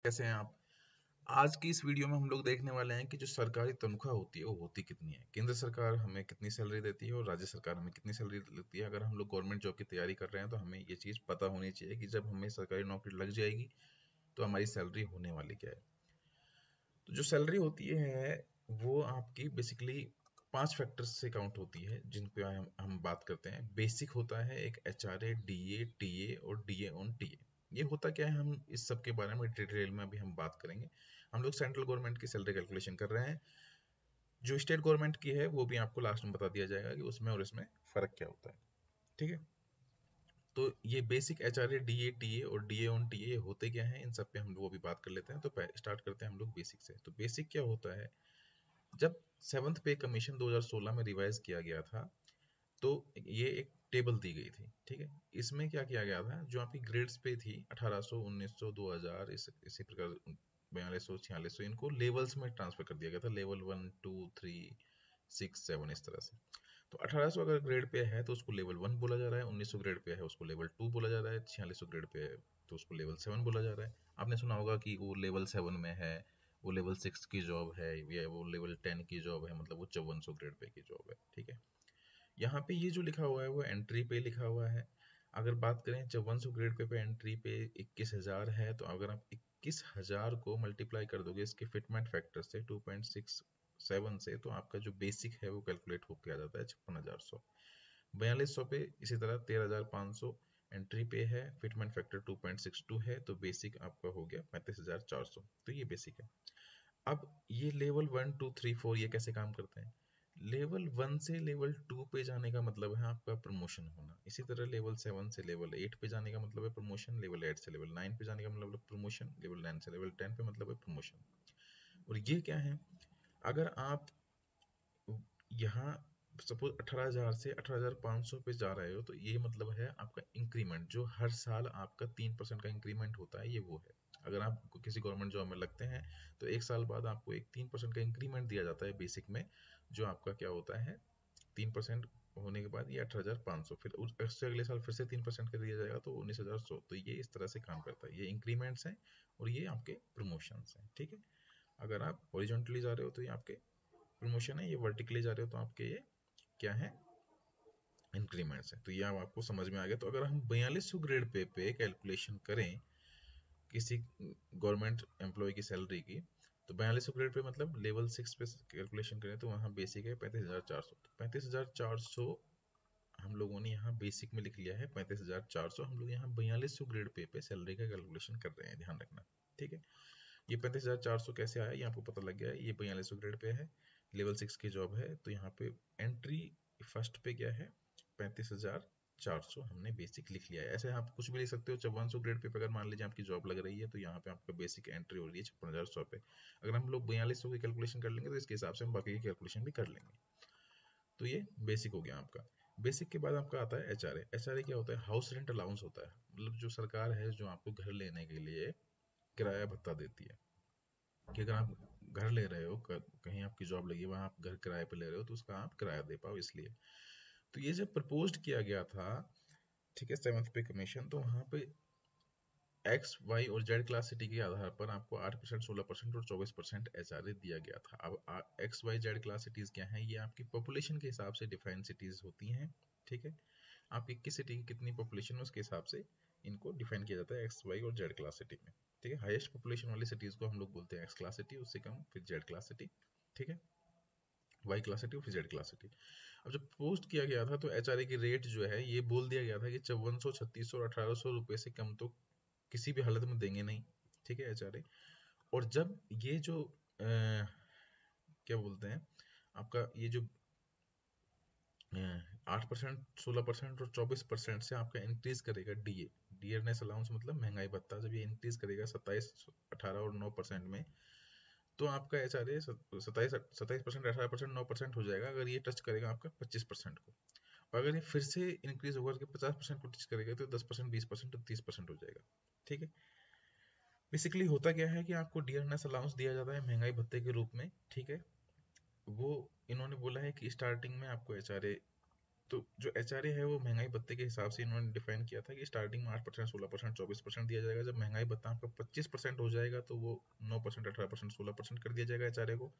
कैसे हैं आप। आज की इस वीडियो में हम लोग देखने वाले हैं कि जो सरकारी तनख्वाह होती है वो होती कितनी है। केंद्र सरकार हमें कितनी सैलरी देती है और राज्य सरकार हमें कितनी सैलरी देती है। अगर हम लोग गवर्नमेंट जॉब की तैयारी कर रहे हैं तो हमें ये चीज़ पता होनी चाहिए कि जब हमें सरकारी नौकरी लग जाएगी तो हमारी सैलरी होने वाली क्या है। तो जो सैलरी होती है वो आपकी बेसिकली 5 फैक्टर्स से काउंट होती है जिन पे हम बात करते हैं। बेसिक होता है एक एचआरए, डीए, टीए और डीए ऑन टीए। ये होता क्या है, हम इस सब के बारे में डिटेल में अभी हम बात करेंगे। हम लोग सेंट्रल गवर्नमेंट की सैलरी कैलकुलेशन कर रहे हैं। जो स्टेट गवर्नमेंट की है वो भी आपको लास्ट में बता दिया जाएगा कि उसमें और इसमें फर्क क्या होता है। ठीक है, तो ये बेसिक एचआरए, डीए, टीए और डीए ऑन टीए होते क्या हैं, इन सब पे हम लोग अभी बात कर लेते हैं। तो स्टार्ट करते हैं हम लोग बेसिक से। तो बेसिक क्या होता है, जब सेवंथ पे कमीशन 2016 में रिवाइज किया गया था तो ये एक टेबल दी गई थी। ठीक है, इसमें क्या किया गया था, जो आपकी ग्रेड्स पे थी 1800, 1900, 2000, इसी प्रकार 4200, 4600, इनको लेवल्स में ट्रांसफर कर दिया गया था। लेवल 1, 2, 3, 6, 7 इस तरह से। तो 1800 अगर ग्रेड पे है तो उसको लेवल 1 बोला जा रहा है, 1900 ग्रेड पे है उसको लेवल 2 बोला जा रहा है, 4600 ग्रेड पे है तो उसको लेवल 7 बोला जा रहा है। आपने सुना होगा कि वो लेवल 7 में है, वो लेवल 6 की जॉब है, या वो लेवल 10 की जॉब है, मतलब वो 5400 ग्रेड पे की जॉब है। ठीक है, यहाँ पे ये जो लिखा हुआ है वो एंट्री पे लिखा हुआ है। अगर बात करें 5400 ग्रेड पे एंट्री पे 21,000 है, तो अगर आप 21,000 को मल्टीप्लाई कर दोगे इसके फिटमेंट फैक्टर से 2.67 से, तो आपका जो बेसिक है वो कैलकुलेट होकर आ जाता है 56,100। 4200 पे इसी तरह 13,500 एंट्री पे है, फिटमेंट फैक्टर 2.62 है, तो बेसिक आपका हो गया 35,400। तो ये बेसिक है। अब ये लेवल 1, 2, 3, 4 ये कैसे काम करते हैं। लेवल 1 से लेवल 2 पे जाने का मतलब है आपका प्रमोशन होना। इसी तरह लेवल 7 से लेवल 8 पे जाने का मतलब है प्रमोशन, लेवल 8 से लेवल 9 पे जाने का मतलब है प्रमोशन, लेवल 9 से लेवल 10 पे मतलब है प्रमोशन। और ये क्या है, अगर आप यहाँ सपोज 18,000 से 18,500 पे जा रहे हो तो ये मतलब है आपका इंक्रीमेंट, जो हर साल आपका 3% का इंक्रीमेंट होता है, ये वो है। अगर आप किसी गवर्नमेंट जॉब में लगते हैं तो एक साल बाद आपको एक 3% का इंक्रीमेंट दिया जाता है बेसिक में, जो आपका क्या होता है 3% होने के बाद ये 18,500, फिर उससे अगले साल फिर से 3% का दिया जाएगा तो 19,100। तो ये इस तरह से काम करता है, ये इंक्रीमेंट्स हैं और ये आपके प्रमोशंस हैं। ठीक है, अगर आप हॉरिजॉन्टली जा रहे हो तो ये आपके प्रमोशन है, ये वर्टिकली जा रहे हो तो आपके ये क्या है, इंक्रीमेंट्स है। तो ये अब आपको समझ में आ गया। तो अगर हम 4200 ग्रेड पे कैलकुलेशन करें किसी गवर्नमेंट एम्प्लॉय की सैलरी की, तो 4200 ग्रेड पे मतलब लेवल 6 पे कैलकुलेशन करें तो वहाँ बेसिक है 35,400। तो 35,400 हम लोगों ने यहाँ बेसिक में लिख लिया है 35,400। हम लोग यहाँ 4200 ग्रेड पे सैलरी का कैलकुलेशन कर रहे हैं, ध्यान रखना। ठीक है, ये 35,400 कैसे आया ये आपको पता लग गया है। ये 4200 ग्रेड पे है, लेवल 6 की जॉब है, तो यहाँ पे एंट्री फर्स्ट पे क्या है 35,400 हमने बेसिक लिख लिया है। ऐसे आप कुछ भी लिख सकते हो। 5400 ग्रेड पे अगर मान लीजिए आपकी जॉब लग रही है तो यहाँ पे आपका बेसिक एंट्री हो रही है 56,100 पे। अगर हम लोग 4200 की कैलकुलेशन कर लेंगे तो इसके हिसाब से हम बाकी की कैलकुलेशन भी कर लेंगे। तो ये बेसिक हो गया आपका। बेसिक के बाद आपका आता है एचआरए। एचआरए क्या होता है, हाउस रेंट अलाउंस होता है। मतलब जो सरकार है जो आपको घर लेने के लिए किराया भत्ता देती है, कि अगर आप घर ले रहे हो, कहीं आपकी जॉब लगी है वहां आप घर किराए पे ले रहे हो तो उसका आप किराया दे पाओ, इसलिए। तो ये जब प्रपोज्ड किया गया था, ठीक है, सेवंथ पे कमीशन, तो वहां पे एक्स वाई और जेड क्लास सिटी के आधार पर आपको 8%, 16% और 24% एचआरए दिया गया था। अब x y z class cities क्या हैं, ये आपकी पॉपुलेशन के हिसाब से डिफाइंड सिटीज होती हैं। ठीक है, आपकी किस सिटी की कितनी पॉपुलेशन है उसके हिसाब से इनको डिफाइन किया जाता है एक्स वाई और जेड क्लास सिटी में। ठीक है, हाईएस्ट पॉपुलेशन वाली सिटीज को हम लोग बोलते हैं एक्स क्लास सिटी, उससे कम फिर जेड क्लास सिटी। ठीक है, वाई क्लास सिटी और फिर जेड क्लास सिटी। अब जब पोस्ट किया गया था तो एचआरए की रेट जो है ये बोल दिया गया था कि 5400, 3600 और 1800 रुपए से कम तो किसी भी हालत में देंगे नहीं। ठीक है, एचआरए। और जब ये जो क्या बोलते हैं, आपका ये जो 8%, 16% और 24% से आपका इंक्रीज करेगा डीए, डियरनेस अलाउंस मतलब महंगाई भत्ता, जब ये इंक्रीज करेगा 27, 18 और 9% में, तो आपका एचआरए 27%, 18%, 9% हो जाएगा। अगर ये टच करेगा आपका 25% को, और अगर ये फिर से इंक्रीज होकर के 50% को टच करेगा तो 10%, 20% और 30% हो जाएगा। ठीक है, बेसिकली होता क्या है कि आपको डियरनेस अलाउंस दिया जाता है महंगाई भत्ते के रूप में। ठीक है, वो इन्होंने बोला है कि स्टार्टिंग में आपको एचआरए तो जो HRA है वो महंगाई भत्ते के हिसाब से इन्होंने डिफाइन किया था कि स्टार्टिंग में 8%, 16%, 24% दिया जाएगा। जब महंगाई भत्ता आपका 25% हो जाएगा तो वो 9%, 18%, 16% कर दिया जाएगा HRA को।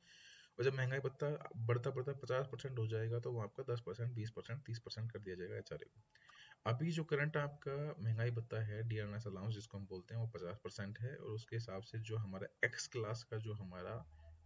और जब महंगाई भत्ता बढ़ता बढ़ता 50% हो जाएगा तो वो आपका 10%, 20%, 30% कर दिया जाएगा HRA को। अभी जो करंट आपका महंगाई भत्ता है, डियरनेस अलाउंस जिसको हम बोलते हैं, वो 50% है। और उसके हिसाब से जो हमारा एक्स क्लास का जो हमारा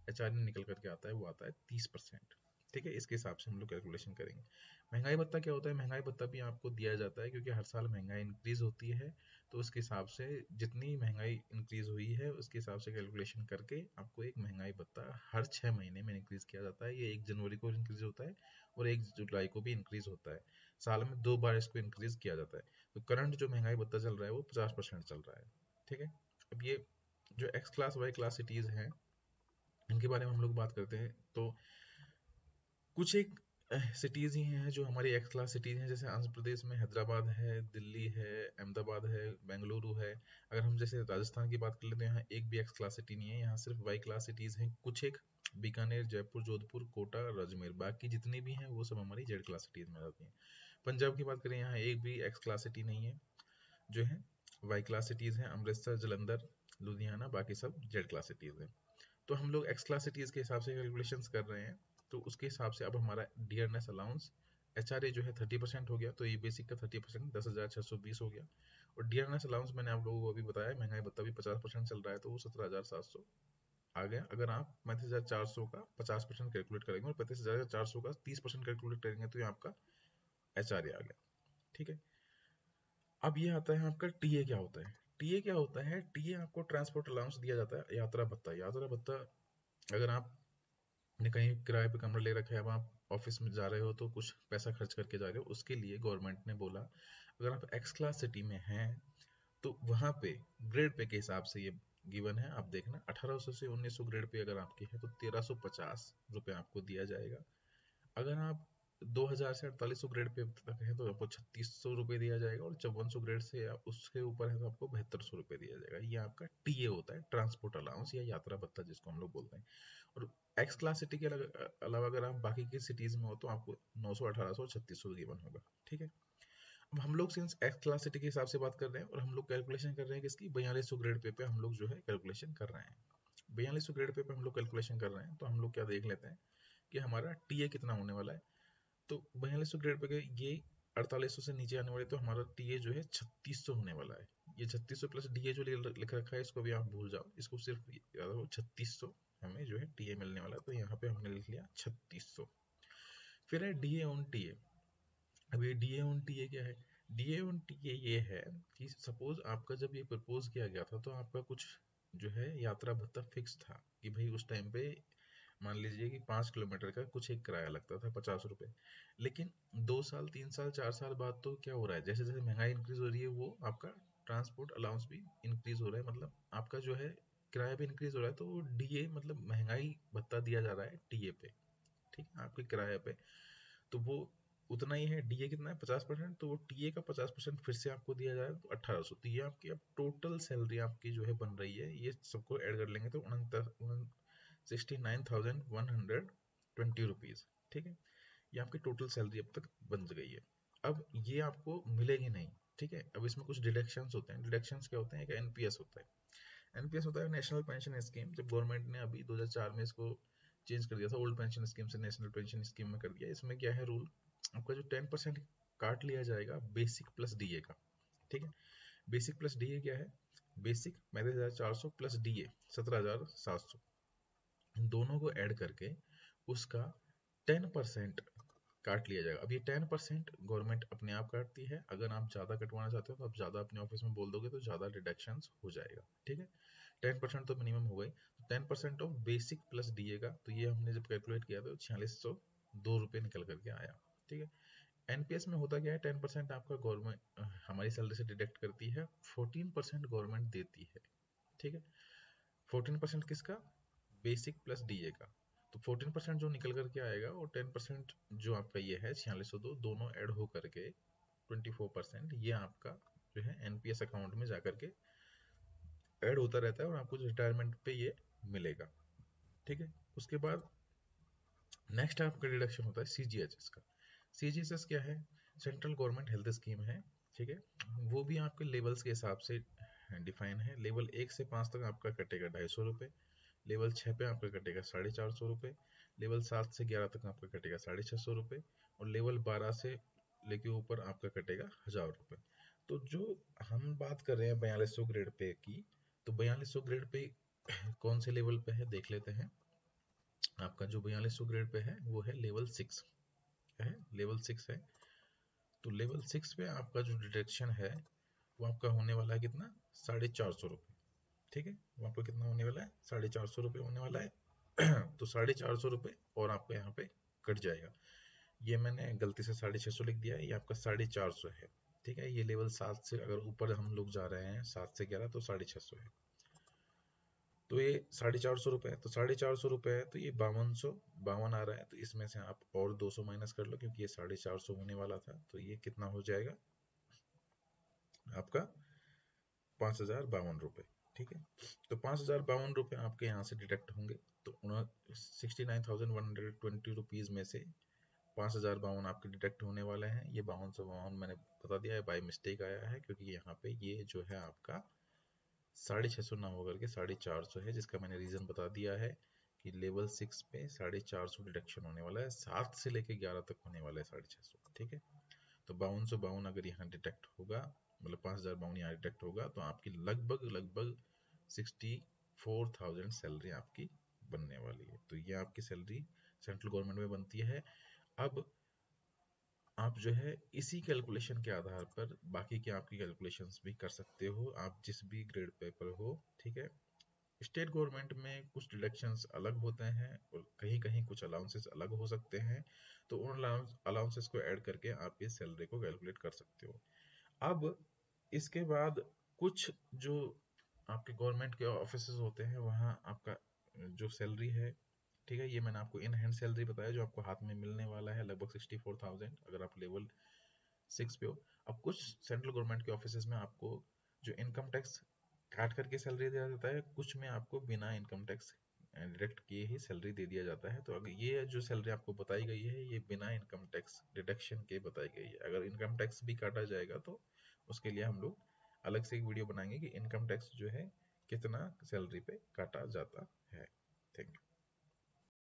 HRA निकल करके आता है वो आता है 30%। ठीक है, इसके हिसाब से हम लोग कैलकुलेशन करेंगे। महंगाई भत्ता क्या होता है? महंगाई भत्ता भी आपको दिया जाता है क्योंकि हर साल महंगाई इंक्रीज होती है, तो उसके हिसाब से जितनी महंगाई इंक्रीज हुई है उसके हिसाब से कैलकुलेशन करके आपको एक महंगाई भत्ता हर 6 महीने में इंक्रीज किया जाता है। ये 1 जनवरी को इंक्रीज होता है और 1 जुलाई को भी इंक्रीज होता है। साल में 2 बार इसको इंक्रीज किया जाता है। तो करंट जो महंगाई भत्ता चल रहा है वो 50% चल रहा है। ठीक है, अब ये जो X class Y class cities हैं इनके बारे में हम लोग बात करते हैं। तो कुछ एक सिटीज ही हैं जो हमारी एक्स क्लास सिटीज हैं, जैसे आंध्र प्रदेश में हैदराबाद है, दिल्ली है, अहमदाबाद है, बेंगलुरु है। अगर हम जैसे राजस्थान की बात कर लेते हैं, यहाँ एक भी एक्स क्लास सिटी नहीं है, यहाँ सिर्फ वाई क्लास सिटीज हैं कुछ एक। बीकानेर, जयपुर, जोधपुर, कोटा, अजमेर, बाकी जितनी भी हैं वो सब हमारी जेड क्लास सिटीज में आती हैं। पंजाब की बात करें, यहाँ एक भी एक्स क्लास सिटी नहीं है, जो है वाई क्लास सिटीज हैं। अमृतसर, जलंधर, लुधियाना, बाकी सब जेड क्लास सिटीज हैं। तो हम लोग एक्स क्लास सिटीज के हिसाब से कैलकुलेशंस कर रहे हैं। तो उसके हिसाब से अब हमारा डियरनेस अलाउंस HRA जो है 30% हो गया, तो ये बेसिक का 30% 10,620 हो गया। और डियरनेस अलाउंस मैंने आप लोगों को अभी बताया, महंगाई भत्ता भी 50% चल रहा है तो वो 17,700 आ गया। अगर आप 35,400 का 50% कैलकुलेट करेंगे और 35,400 का 30% कैलकुलेट करेंगे तो ये आपका HRA आ गया। ठीक है, अब ये आता है आपका टीए क्या होता है। टीए क्या होता है? टीए आपको ट्रांसपोर्ट अलाउंस दिया जाता है। यात्रा भत्ता, यात्रा भत्ता अगर आपने कहीं किराए पे कमरा ले रखा है, अब आप ऑफिस में जा रहे हो तो कुछ पैसा खर्च करके जा रहे हो, उसके लिए गवर्नमेंट ने बोला अगर आप एक्स क्लास सिटी में हैं तो वहाँ पे ग्रेड पे के हिसाब से ये गिवन है। आप देखना 1800 से 1900 ग्रेड पे अगर आपकी है तो 1350 रुपये आपको दिया जाएगा। अगर आप 2000 से 4800 ग्रेड पे तक है तो आपको 3600 रुपये दिया जाएगा। और 5400 ग्रेड से आप उसके ऊपर है तो आपको 7200 रुपये दिया जाएगा। ये आपका टीए होता है, ट्रांसपोर्ट अलाउंस या यात्रा भत्ता जिसको हम लोग बोलते हैं। और एक्स क्लास सिटी के अलावा अगर आप बाकी की सिटीज में हो तो आपको 900, 1800, 3600 गिवन होगा। ठीक है, अब हम लोग सिंस एक्स क्लास सिटी के हिसाब से बात कर रहे हैं और हम लोग कैलकुलेशन कर रहे हैं किसकी, 4200 ग्रेड पे हम लोग जो है कैलकुलेशन कर रहे हैं। 4200 ग्रेड पे हम लोग कैलकुलेशन कर रहे हैं तो हम लोग क्या देख लेते हैं कि हमारा टीए कितना होने वाला है। तो 4200 ग्रेड पे ये 4800 से नीचे आने वाले तो हमारा टीए जो है 3600 होने वाला है। ये 3600 प्लस डीए जो लिख रखा है इसको भी आप भूल जाओ, इसको सिर्फ याद रखो 3600 हमें जो है टीए मिलने वाला है। तो यहाँ पे हमने लिख लिया 3600। फिर है डीए ऑन टीए। अब ये डीए ऑन टीए क्या है? डीए ऑन टीए ये है कि सपोज आपका जब ये प्रपोज किया गया था तो आपका कुछ जो है यात्रा भत्ता फिक्स था कि भाई उस टाइम पे मान लीजिए कि 5 किलोमीटर का कुछ एक किराया लगता था 50 रुपए। लेकिन 2 साल, 3 साल, 4 साल बाद तो क्या हो रहा है, जैसे जैसे महंगाई इंक्रीज हो रही है वो आपका ट्रांसपोर्ट अलाउंस भी इंक्रीज हो रहा है, मतलब आपका जो है किराया भी इंक्रीज हो रहा है। तो वो डीए मतलब महंगाई भत्ता दिया जा रहा है टीए पे, ठीक है, आपके किराए पे। तो वो उतना ही है। डीए कितना है? 50%। तो वो टीए का 50% फिर से आपको दिया जाएगा तो 1800। तो ये आपकी अब टोटल सैलरी आपकी जो है बन रही है, ये सबको ऐड कर लेंगे तो 69,120 रुपीज। ठीक है, ये आपकी टोटल सैलरी अब तक बन गई है। अब ये आपको मिलेगी नहीं। ठीक है, अब इसमें कुछ डिडक्शंस होते हैं। डिडक्शंस क्या होते हैं? एक एनपीएस होता है। एनपीएस होता है नेशनल पेंशन स्कीम। जब गवर्नमेंट ने अभी 2004 में इसको चेंज कर दिया था, ओल्ड पेंशन स्कीम से नेशनल पेंशन स्कीम में कर दिया। इसमें क्या है रूल, आपका जो 10% काट लिया जाएगा बेसिक प्लस डीए का। ठीक है, बेसिक प्लस डीए क्या है? बेसिक 35,400 प्लस डीए 17,700, दोनों को ऐड करके उसका 10% काट लिया जाएगा। अब ये 10% गवर्नमेंट अपने आप काटती है। अगर आप ज़्यादा कटवाना चाहते हो तो आप ज़्यादा अपने ऑफिस में बोल दोगे तो ज़्यादा डिडक्शन हो जाएगा। ठीक है, 10% तो मिनिमम हो गई। 10% ऑफ बेसिक प्लस डीए का, तो ये हमने जब कैलकुलेट किया तो 4602 रुपये निकल करके आया। ठीक है, एनपीएस में होता क्या है? 10% आपका गवर्नमेंट हमारी सैलरी से डिडक्ट करती है, 14% गवर्नमेंट देती है। ठीक है, 14% किसका? बेसिक प्लस डीए का। तो 14% जो निकल करके आएगा और 10% जो आपका ये है 4602, दोनों ऐड हो करके 24% ये आपका जो है एनपीएस अकाउंट में जाकर के ऐड होता रहता है और आपको रिटायरमेंट पे ये मिलेगा। ठीक है, उसके बाद नेक्स्ट आपका डिडक्शन होता है सीजीएचएस का। CGSS क्या है? सेंट्रल गवर्नमेंट हेल्थ स्कीम है, ठीक है। वो भी आपके लेवल्स के हिसाब से डिफाइन है। लेवल 1 से 5 तक आपका कटेगा 250 रुपये, लेवल 6 पे आपका कटेगा 450 रुपये, लेवल 7 से 11 तक आपका कटेगा 650 रुपये, और लेवल 12 से लेके ऊपर आपका कटेगा 1000 रुपये। तो जो हम बात कर रहे हैं 4200 ग्रेड पे की, तो 4200 ग्रेड पे कौन से लेवल पे है देख लेते हैं। आपका जो 4200 ग्रेड पे है वो है लेवल 6 है, लेवल 6 है। तो लेवल 6 पे आपका जो डिडक्शन है वो आपका होने वाला है कितना, 450 रुपये, ठीक है। वो आपका कितना होने वाला है, 450 रुपये होने वाला है। तो 450 रुपये और आपको यहाँ पे कट जाएगा। ये मैंने गलती से 650 लिख दिया है, ये आपका 450 है, ठीक है। ये लेवल 7 से अगर ऊपर हम लोग जा रहे हैं 7 से 11 तो 650 है। तो ये 450 रुपये है, तो 450 रुपये है, तो ये 5252 आ रहा है। तो इसमें से आप और 200 माइनस कर लो, क्योंकि ये 450 होने वाला था। तो ये कितना हो जाएगा आपका, 5052 रुपये, ठीक है। तो 5052 रुपये आपके यहाँ से डिडक्ट होंगे। तो 69,120 रुपीज में से 5052 आपके डिडक्ट होने वाले हैं। ये 5252 मैंने बता दिया है, बाई मिस्टेक आया है, क्योंकि यहाँ पे ये जो है आपका 650 ना होकर के 450 है, जिसका मैंने रीजन बता दिया है कि लेवल 6 पे 450 डिडक्शन होने वाला है, 7 से लेके 11 तक होने वाला है 650, ठीक है। तो 5252 अगर यहाँ डिटेक्ट होगा, मतलब 5052 यहाँ डिटेक्ट होगा, तो आपकी लगभग लगभग 64,000 सैलरी आपकी बनने वाली है। तो ये आपकी सैलरी सेंट्रल गवर्नमेंट में बनती है। अब आप जो है इसी कैलकुलेशन के आधार पर बाकी के आपकी कैलकुलेशंस भी कर सकते हो, आप जिस भी ग्रेड पे पर हो, ठीक है। स्टेट गवर्नमेंट में कुछ डिडक्शंस अलग होते हैं और कहीं कहीं कुछ अलाउंसेस अलग हो सकते हैं। तो उन अलाउंसेस को ऐड करके आप इस सैलरी को कैलकुलेट कर सकते हो। अब इसके बाद कुछ जो आपके गवर्नमेंट के ऑफिसेज होते हैं वहाँ आपका जो सैलरी है, ठीक है, ये मैंने आपको इन हैंड सैलरी बताया जो आपको हाथ में मिलने वाला है, लगभग 64,000 अगर आप लेवल 6 पे हो। अब कुछ सेंट्रल गवर्नमेंट के ऑफिसेज में आपको जो इनकम टैक्स काट करके सैलरी दिया जाता है, कुछ में आपको बिना इनकम टैक्स डिडक्ट किए ही सैलरी दे दिया जाता है। तो अगर ये जो सैलरी आपको बताई गई है ये बिना इनकम टैक्स डिडक्शन के बताई गई है। अगर इनकम टैक्स भी काटा जाएगा तो उसके लिए हम लोग अलग से एक वीडियो बनाएंगे कि इनकम टैक्स जो है कितना सैलरी पे काटा जाता है। Thank you.